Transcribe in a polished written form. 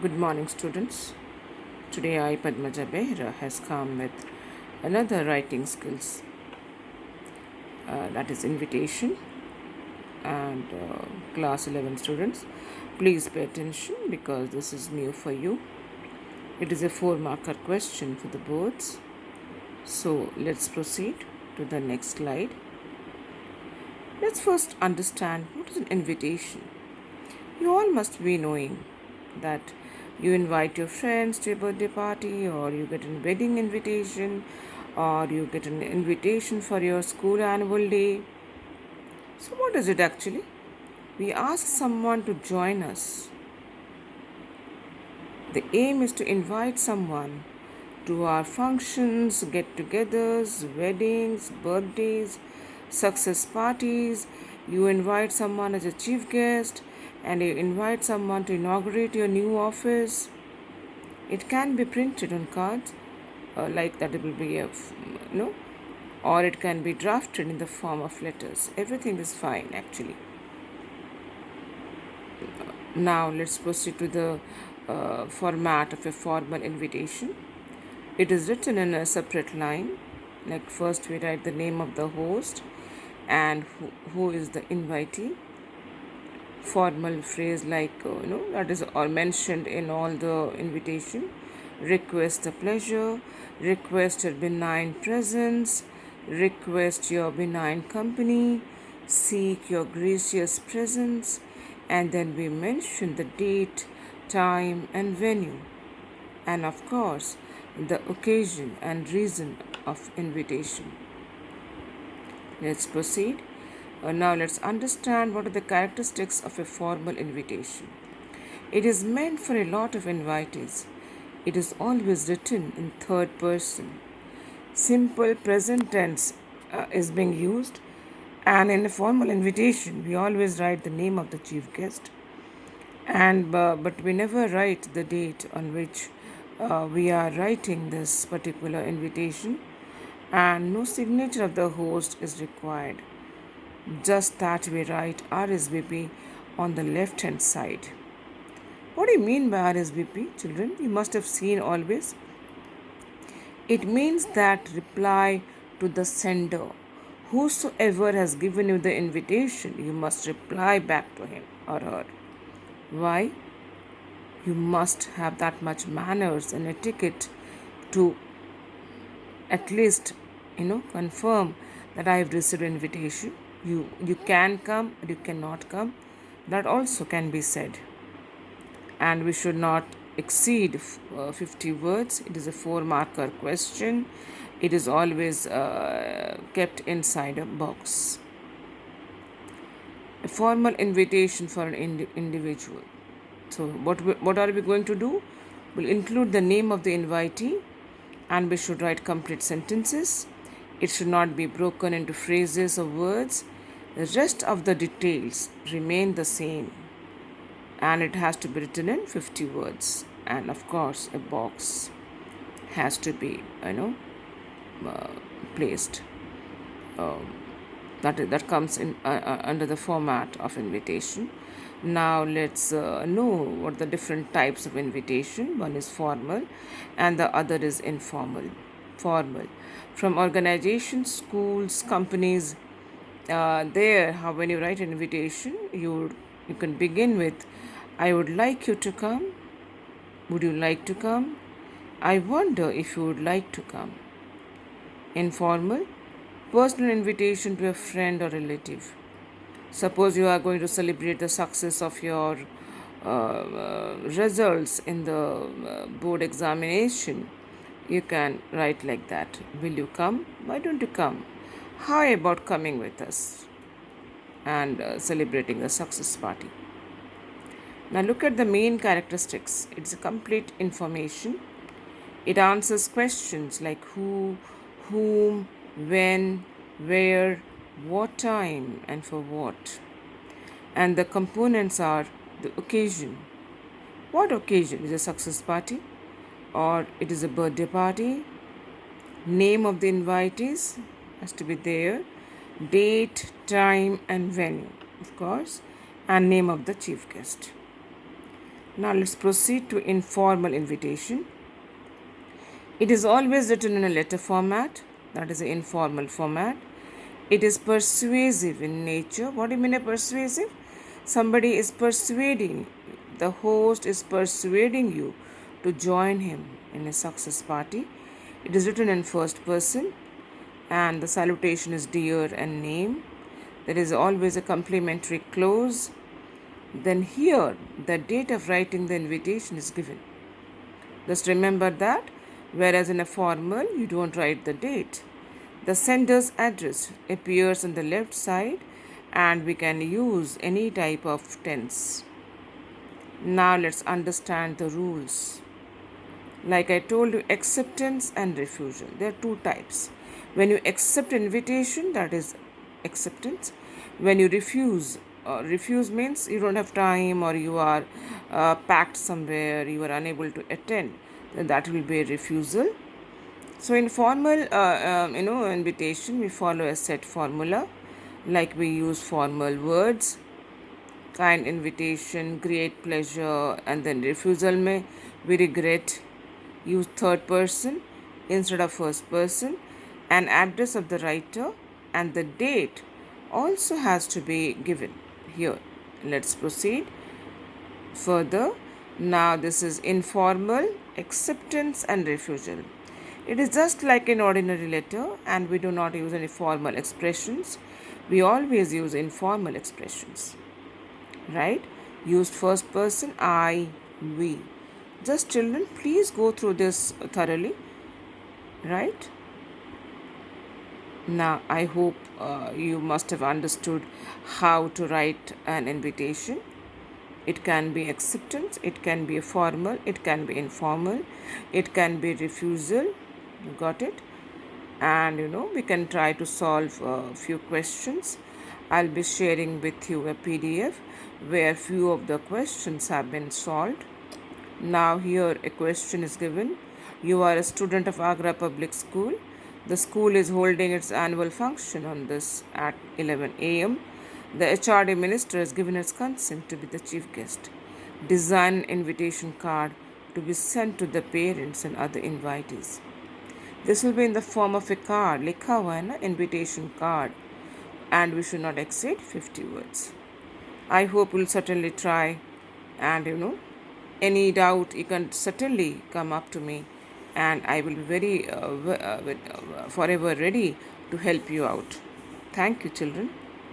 Good morning, students. Today I, Padmaja Behra, has come with another writing skills, that is invitation, and class 11 students. Please pay attention because this is new for you. It is a 4-marker question for the boards. So let's proceed to the next slide. Let's first understand what is an invitation. You all must be knowing that you invite your friends to a birthday party, or you get a wedding invitation, or you get an invitation for your school annual day. So, what is it actually? We ask someone to join us. The aim is to invite someone to our functions, get togethers, weddings, birthdays, success parties. You invite someone as a chief guest, and you invite someone to inaugurate your new office. It can be printed on cards, like that it will be or it can be drafted in the form of letters. Everything is fine actually. Now let's proceed to the format of a formal invitation. It is written in a separate line. Like first we write the name of the host and who is the invitee. Formal phrase like that is all mentioned in all the invitation. Request a pleasure, request your benign presence, request your benign company, seek your gracious presence, and then we mention the date, time, and venue, and of course the occasion and reason of invitation. Let's proceed. Now let's understand what are the characteristics of a formal invitation. It is meant for a lot of invitees. It is always written in third person. Simple present tense is being used, and in a formal invitation we always write the name of the chief guest, and but we never write the date on which we are writing this particular invitation, and no signature of the host is required. Just that we write RSVP on the left hand side. What do you mean by RSVP, children? You must have seen always. It means that reply to the sender. Whosoever has given you the invitation, you must reply back to him or her. Why? You must have that much manners and etiquette to at least confirm that I have received an invitation. You can come or you cannot come. That also can be said. And we should not exceed 50 words. It is a 4-marker question. It is always kept inside a box. A formal invitation for an individual. So what are we going to do? We'll include the name of the invitee, and we should write complete sentences. It should not be broken into phrases or words. The rest of the details remain the same, and it has to be written in 50 words, and of course a box has to be placed. That comes in under the format of invitation. Now let's know what the different types of invitation. One is formal and the other is informal. Formal, from organizations, schools, companies. There, how when you write an invitation, you can begin with, I would like you to come. Would you like to come? I wonder if you would like to come. Informal, personal invitation to a friend or relative. Suppose you are going to celebrate the success of your results in the board examination. You can write like that. Will you come? Why don't you come? How about coming with us and celebrating the success party? Now look at the main characteristics. It's a complete information. It answers questions like who, whom, when, where, what time, and for what. And the components are the occasion. What occasion? Is a success party or it is a birthday party? Name of the invitees has to be there. Date, time, and venue, of course, and name of the chief guest. Now let's proceed to informal invitation. It is always written in a letter format, that is the informal format. It is persuasive in nature. What do you mean by persuasive? Somebody is persuading, the host is persuading you to join him in a success party. It is written in first person and the salutation is dear and name. There is always a complimentary clause. Then here, the date of writing the invitation is given. Just remember that, whereas in a formal, you don't write the date. The sender's address appears on the left side and we can use any type of tense. Now let's understand the rules. Like I told you, acceptance and refusal. There are two types. When you accept invitation, that is acceptance. When you refuse means you don't have time or you are packed somewhere, you are unable to attend, then that will be a refusal. So in formal invitation, we follow a set formula, like we use formal words, kind invitation, great pleasure, and then refusal may we regret. Use third person instead of first person, and address of the writer and the date also has to be given here. Let's proceed further. Now this is informal acceptance and refusal. It is just like an ordinary letter and we do not use any formal expressions. We always use informal expressions, right? Use first person, I, we. Just children, please go through this thoroughly, right? Now I hope you must have understood how to write an invitation. It can be acceptance, it can be formal, it can be informal, it can be refusal. You got it? And we can try to solve a few questions. I'll be sharing with you a PDF where few of the questions have been solved. Now here a question is given. You are a student of Agra Public School. The school is holding its annual function on this at 11 a.m. The HRD minister has given its consent to be the chief guest. Design an invitation card to be sent to the parents and other invitees. This will be in the form of a card, likha hua hai na, invitation card, and we should not exceed 50 words. I hope you'll certainly try, and any doubt you can certainly come up to me, and I will be very forever ready to help you out. Thank you, children.